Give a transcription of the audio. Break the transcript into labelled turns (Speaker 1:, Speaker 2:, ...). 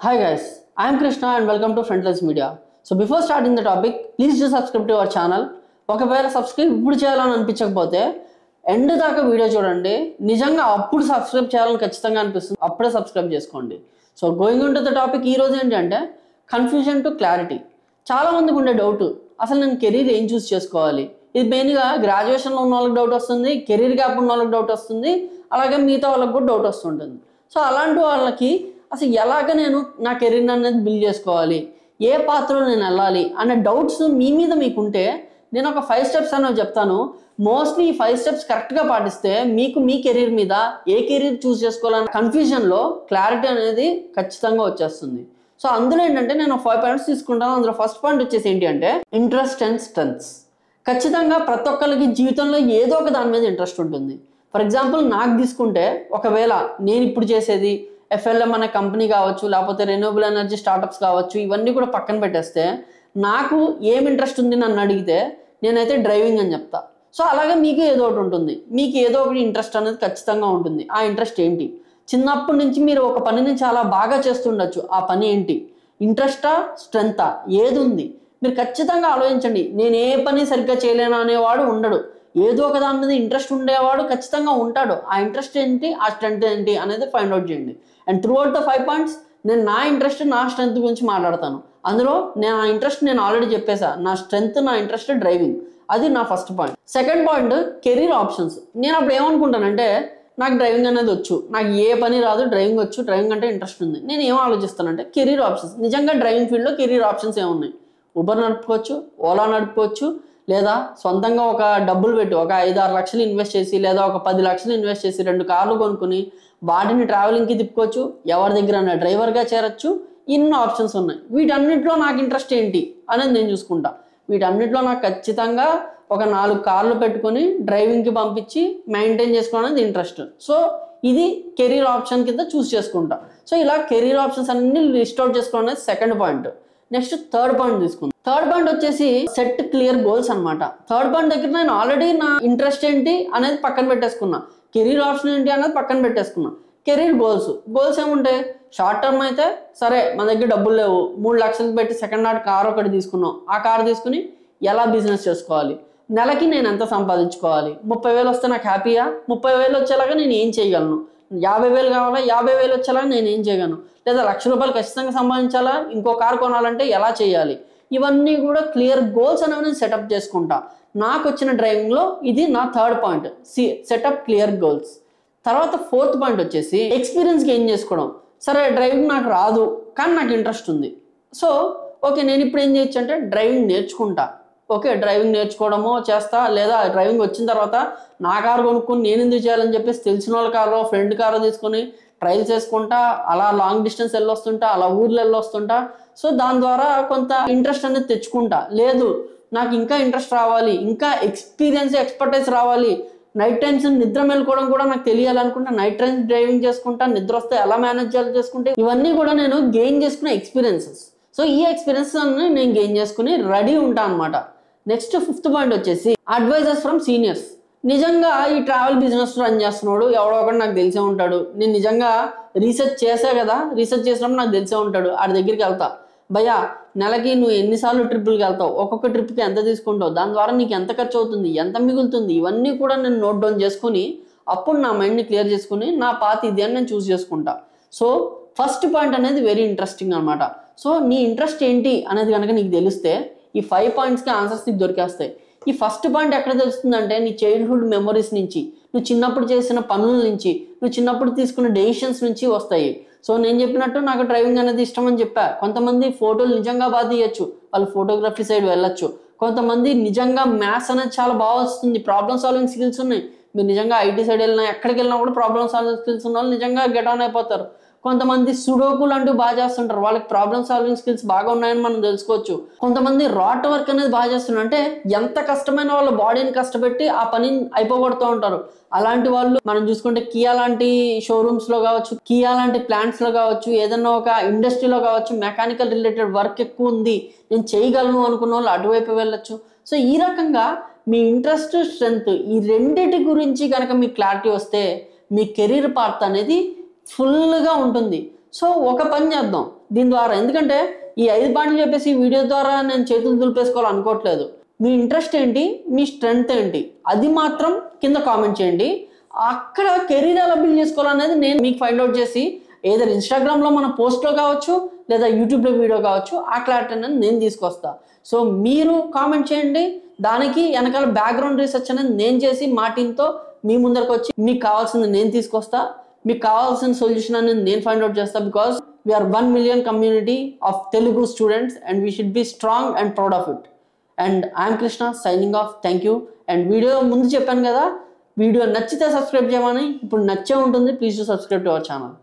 Speaker 1: Hi guys, I am Krishna and welcome to Frontlines Media. So before starting the topic, please do subscribe to our channel. ఒకవేళ subscribe ఇప్పుడు చేయాలని అనిపించకపోతే end దాకా video చూడండి. నిజంగా అప్పుడు subscribe చేయాలని ఖచ్చితంగా అనిపిస్తుంది. అప్పుడే సబ్స్క్రైబ్ చేసుకోండి. So going in to the topic ఈ రోజు ఏంటంటే కన్ఫ్యూజన్ టు క్లారిటీ. చాలా మందికి ఉండే డౌట్, అసలు నేను కెరీర్ ఏం చూస్ చేసుకోవాలి. ఇది మెయిన్గా గ్రాడ్యుయేషన్లో ఉన్న వాళ్ళకి డౌట్ వస్తుంది, కెరీర్ గ్యాప్ ఉన్న వాళ్ళకి డౌట్ వస్తుంది, అలాగే మిగతా వాళ్ళకి కూడా డౌట్ వస్తుంటుంది. సో అలాంటి వాళ్ళకి అసలు ఎలాగ నేను నా కెరీర్ అనేది బిల్డ్ చేసుకోవాలి, ఏ పాత్రలో నేను వెళ్ళాలి అనే డౌట్స్ మీ మీద మీకుంటే నేను ఒక 5 స్టెప్స్ అనేవి చెప్తాను. మోస్ట్లీ ఈ 5 స్టెప్స్ కరెక్ట్గా పాటిస్తే మీకు మీ కెరీర్ మీద ఏ కెరీర్ చూస్ చేసుకోవాలన్న కన్ఫ్యూజన్లో క్లారిటీ అనేది ఖచ్చితంగా వచ్చేస్తుంది. సో అందులో ఏంటంటే నేను 5 పాయింట్స్ తీసుకుంటాను. అందులో ఫస్ట్ పాయింట్ వచ్చేసి ఏంటి అంటే ఇంట్రెస్ట్ అండ్ స్ట్రెంగ్త్స్. ఖచ్చితంగా ప్రతి ఒక్కరికి జీవితంలో ఏదో ఒక దాని మీద ఇంట్రెస్ట్ ఉంటుంది. ఫర్ ఎగ్జాంపుల్ నాకు తీసుకుంటే ఒకవేళ నేను ఇప్పుడు చేసేది FLM అనే కంపెనీ కావచ్చు, లేకపోతే రెన్యూవబుల్ ఎనర్జీ స్టార్టప్స్ కావచ్చు, ఇవన్నీ కూడా పక్కన పెట్టేస్తే నాకు ఏం ఇంట్రెస్ట్ ఉంది నన్ను అడిగితే నేనైతే డ్రైవింగ్ అని చెప్తా. సో అలాగే మీకు ఏదో ఒకటి ఉంటుంది, మీకు ఏదో ఒకటి ఇంట్రెస్ట్ అనేది ఖచ్చితంగా ఉంటుంది. ఆ ఇంట్రెస్ట్ ఏంటి? చిన్నప్పటి నుంచి మీరు ఒక పనిని చాలా బాగా చేస్తుండొచ్చు. ఆ పని ఏంటి? ఇంట్రెస్టా, స్ట్రెంగ్తా, ఏది ఉంది? మీరు ఖచ్చితంగా ఆలోచించండి. నేను ఏ పని సరిగ్గా చేయలేను అనేవాడు ఉండడు. ఏదో ఒక దాని మీద ఇంట్రెస్ట్ ఉండేవాడు ఖచ్చితంగా ఉంటాడు. ఆ ఇంట్రెస్ట్ ఏంటి, ఆ స్ట్రెంగ్త్ ఏంటి అనేది ఫైండ్ అవుట్ చేయండి. And through out the 5 points నేను నా ఇంట్రెస్ట్, నా స్ట్రెంగ్త్ గురించి మాట్లాడతాను. అందులో నేను ఆ ఇంట్రెస్ట్ నేను ఆల్రెడీ చెప్పేసా. నా స్ట్రెంగ్త్, నా ఇంట్రెస్ట్ డ్రైవింగ్. అది నా first point. Second point career options. నేను అప్పుడు ఏమనుకుంటానంటే నాకు డ్రైవింగ్ అనేది వచ్చు, నాకు ఏ పని రాదు, డ్రైవింగ్ వచ్చు, డ్రైవింగ్ అంటే ఇంట్రెస్ట్ ఉంది. నేను ఏం ఆలోచిస్తానంటే కెరీర్ ఆప్షన్స్. నిజంగా డ్రైవింగ్ ఫీల్డ్లో కెరీర్ ఆప్షన్స్ ఏమున్నాయి? ఉబర్ నడుపుకోవచ్చు, ఓలా నడుపుకోవచ్చు, లేదా సొంతంగా ఒక డబ్బులు పెట్టి ఒక 5-6 లక్షలు ఇన్వెస్ట్ చేసి, లేదా ఒక 10 లక్షలు ఇన్వెస్ట్ చేసి 2 కార్లు కొనుక్కుని వాటిని ట్రావెలింగ్కి తిప్పుకోవచ్చు, ఎవరి దగ్గర డ్రైవర్గా చేరొచ్చు. ఇన్ని ఆప్షన్స్ ఉన్నాయి. వీటన్నిటిలో నాకు ఇంట్రెస్ట్ ఏంటి అనేది నేను చూసుకుంటా. వీటన్నిటిలో నాకు ఖచ్చితంగా ఒక 4 కార్లు పెట్టుకొని డ్రైవింగ్కి పంపించి మెయింటైన్ చేసుకోవడం అనేది ఇంట్రెస్ట్. సో ఇది కెరీర్ ఆప్షన్ కింద చూస్ చేసుకుంటా. సో ఇలా కెరీర్ ఆప్షన్స్ అన్ని లిస్ట్ అవుట్ చేసుకోవడం అనేది second point. Next third point తీసుకుందాం. థర్డ్ పాయింట్ వచ్చేసి సెట్ క్లియర్ గోల్స్ అనమాట. థర్డ్ పాయింట్ దగ్గర నేను ఆల్రెడీ నా ఇంట్రెస్ట్ ఏంటి అనేది పక్కన పెట్టేసుకున్నా, కెరీర్ ఆప్షన్ ఏంటి అనేది పక్కన పెట్టేసుకున్నా. కెరీర్ గోల్స్ ఏముంటాయి? షార్ట్ టర్మ్ అయితే సరే మన దగ్గర డబ్బులు లేవు, 3 లక్షలు పెట్టి సెకండ్ హ్యాండ్ కార్ ఒకటి తీసుకున్నాం. ఆ కార్ తీసుకుని ఎలా బిజినెస్ చేసుకోవాలి, నెలకి నేను ఎంత సంపాదించుకోవాలి, 30,000 వస్తే నాకు హ్యాపీయా, 30,000 వచ్చేలాగా నేను ఏం చేయగలను, 50,000 కావాలా, 50,000 వచ్చేలాగా నేను ఏం చేయగలను, లేదా ₹1,00,000 ఖచ్చితంగా సంపాదించాలా, ఇంకో కార్ కొనాలంటే ఎలా చేయాలి, ఇవన్నీ కూడా క్లియర్ గోల్స్ అనేవి నేను సెటప్ చేసుకుంటా. నాకు వచ్చిన డ్రైవింగ్లో ఇది నా third point, setup clear goals. తర్వాత ఫోర్త్ పాయింట్ వచ్చేసి ఎక్స్పీరియన్స్ గెయిన్ చేసుకోవడం. సరే డ్రైవింగ్ నాకు రాదు కానీ నాకు ఇంట్రెస్ట్ ఉంది. సో ఓకే, నేను ఇప్పుడు ఏం చేయొచ్చు అంటే డ్రైవింగ్ నేర్చుకుంటా. ఓకే, డ్రైవింగ్ నేర్చుకోవడమో చేస్తా, లేదా డ్రైవింగ్ వచ్చిన తర్వాత నా కారు కొనుక్కొని నేను ఎందుకు చేయాలని చెప్పేసి తెలిసిన వాళ్ళ కారు, ఫ్రెండ్ కారు తీసుకొని ట్రైల్ చేసుకుంటా, అలా లాంగ్ డిస్టెన్స్ వెళ్ళొస్తుంటా, అలా ఊర్లో వెళ్ళొస్తుంటా. సో దాని ద్వారా కొంత ఇంట్రెస్ట్ అనేది తెచ్చుకుంటా. లేదు నాకు ఇంకా ఇంట్రెస్ట్ రావాలి, ఇంకా ఎక్స్పీరియన్స్, ఎక్స్పర్టైజ్ రావాలి, నైట్ టైమ్స్ నిద్ర మేలుకోవడం కూడా నాకు తెలియాలనుకుంటా, నైట్ టైమ్స్ డ్రైవింగ్ చేసుకుంటా, నిద్ర వస్తే ఎలా మేనేజ్ చేయాలి చేసుకుంటే, ఇవన్నీ కూడా నేను గెయిన్ చేసుకునే ఎక్స్పీరియన్సెస్. సో ఈ ఎక్స్పీరియన్స్ అన్ని నేను గెయిన్ చేసుకుని రెడీ ఉంటాను అనమాట. నెక్స్ట్ ఫిఫ్త్ పాయింట్ వచ్చేసి అడ్వైజర్స్ ఫ్రమ్ సీనియర్స్. నిజంగా ఈ ట్రావెల్ బిజినెస్ రన్ చేస్తున్నాడు ఎవడో ఒకటి నాకు తెలిసే ఉంటాడు. నేను నిజంగా రీసెర్చ్ చేసా కదా, రీసెర్చ్ చేసినప్పుడు నాకు తెలిసే ఉంటాడు. ఆడి దగ్గరికి వెళ్తా, భయ్యా నెలకి నువ్వు ఎన్నిసార్లు ట్రిప్పులకి వెళ్తావు, ఒక్కొక్క ట్రిప్కి ఎంత తీసుకుంటావు, దాని ద్వారా నీకు ఎంత ఖర్చు అవుతుంది, ఎంత మిగులుతుంది, ఇవన్నీ కూడా నేను నోట్ డౌన్ చేసుకుని అప్పుడు నా మైండ్ని క్లియర్ చేసుకుని నా పాత్ ఇది అని నేను చూస్ చేసుకుంటా. సో ఫస్ట్ పాయింట్ అనేది వెరీ ఇంట్రెస్టింగ్ అనమాట. సో నీ ఇంట్రెస్ట్ ఏంటి అనేది కనుక నీకు తెలిస్తే ఈ 5 పాయింట్స్కి ఆన్సర్స్ నీకు దొరికేస్తాయి. ఈ ఫస్ట్ పాయింట్ ఎక్కడ తెలుస్తుందంటే నీ చైల్డ్హుడ్ మెమరీస్ నుంచి, నువ్వు చిన్నప్పుడు చేసిన పనుల నుంచి, నువ్వు చిన్నప్పుడు తీసుకున్న డెసిషన్స్ నుంచి వస్తాయి. సో నేను చెప్పినట్టు నాకు డ్రైవింగ్ అనేది ఇష్టం అని చెప్పా. కొంతమంది ఫోటోలు నిజంగా బాగా తీయచ్చు, వాళ్ళు ఫోటోగ్రఫీ సైడ్ వెళ్ళొచ్చు. కొంతమంది నిజంగా మ్యాథ్స్ అనేది చాలా బాగా వస్తుంది, ప్రాబ్లమ్ సాల్వింగ్ స్కిల్స్ ఉన్నాయి. మీరు నిజంగా ఐటీ సైడ్ వెళ్ళినా ఎక్కడికి వెళ్ళినా కూడా ప్రాబ్లమ్ సాల్వింగ్ స్కిల్స్ ఉన్న వాళ్ళు నిజంగా గెట్ ఆన్ అయిపోతారు. కొంతమంది సుడోకులు అంటూ బాగా చేస్తుంటారు, వాళ్ళకి ప్రాబ్లమ్ సాల్వింగ్ స్కిల్స్ బాగా ఉన్నాయని మనం తెలుసుకోవచ్చు. కొంతమంది రాట్ వర్క్ అనేది బాగా చేస్తున్నారు, అంటే ఎంత కష్టమైన వాళ్ళ బాడీని కష్టపెట్టి ఆ పని అయిపోగొడుతూ ఉంటారు. అలాంటి వాళ్ళు మనం చూసుకుంటే కియా లాంటి షోరూమ్స్లో కావచ్చు, కియా లాంటి ప్లాంట్స్లో కావచ్చు, ఏదన్నా ఒక ఇండస్ట్రీలో కావచ్చు, మెకానికల్ రిలేటెడ్ వర్క్ ఎక్కువ ఉంది నేను చేయగలను అనుకున్న వాళ్ళు అటువైపు వెళ్ళొచ్చు. సో ఈ రకంగా మీ ఇంట్రెస్ట్, స్ట్రెంగ్త్ ఈ రెండిటి గురించి కనుక మీకు క్లారిటీ వస్తే మీ కెరీర్ పాత్ అనేది ఫుల్గా ఉంటుంది. సో ఒక పని చేద్దాం దీని ద్వారా, ఎందుకంటే ఈ 5 పాయింట్లు చెప్పేసి వీడియో ద్వారా నేను చేతులు దులిపేసుకోవాలనుకోవట్లేదు. మీ ఇంట్రెస్ట్ ఏంటి, మీ స్ట్రెంగ్త్ ఏంటి, అది మాత్రం కింద కామెంట్ చేయండి. అక్కడ కెరీర్ ఎలా బిల్డ్ చేసుకోవాలనేది నేను మీకు ఫైండ్ అవుట్ చేసి ఏదైనా ఇన్స్టాగ్రామ్లో మన పోస్ట్లో కావచ్చు లేదా యూట్యూబ్లో వీడియో కావచ్చు, ఆ క్లారిటీ అనేది నేను తీసుకొస్తా. సో మీరు కామెంట్ చేయండి, దానికి వెనకాల బ్యాక్గ్రౌండ్ రీసెర్చ్ అనేది నేను చేసి మా టీంతో మీ ముందరకు వచ్చి మీకు కావాల్సింది నేను తీసుకొస్తా, మీకు కావాల్సిన సొల్యూషన్ అనేది నేను ఫైండ్ అవుట్ చేస్తా. Because we're 1 million community of Telugu students and we should be strong and proud of it. And I am Krishna signing off. Thank you. And video ముందు చెప్పాను కదా, వీడియో నచ్చితే సబ్స్క్రైబ్ చేయమని, ఇప్పుడు నచ్చే ఉంటుంది. Please to subscribe to our channel.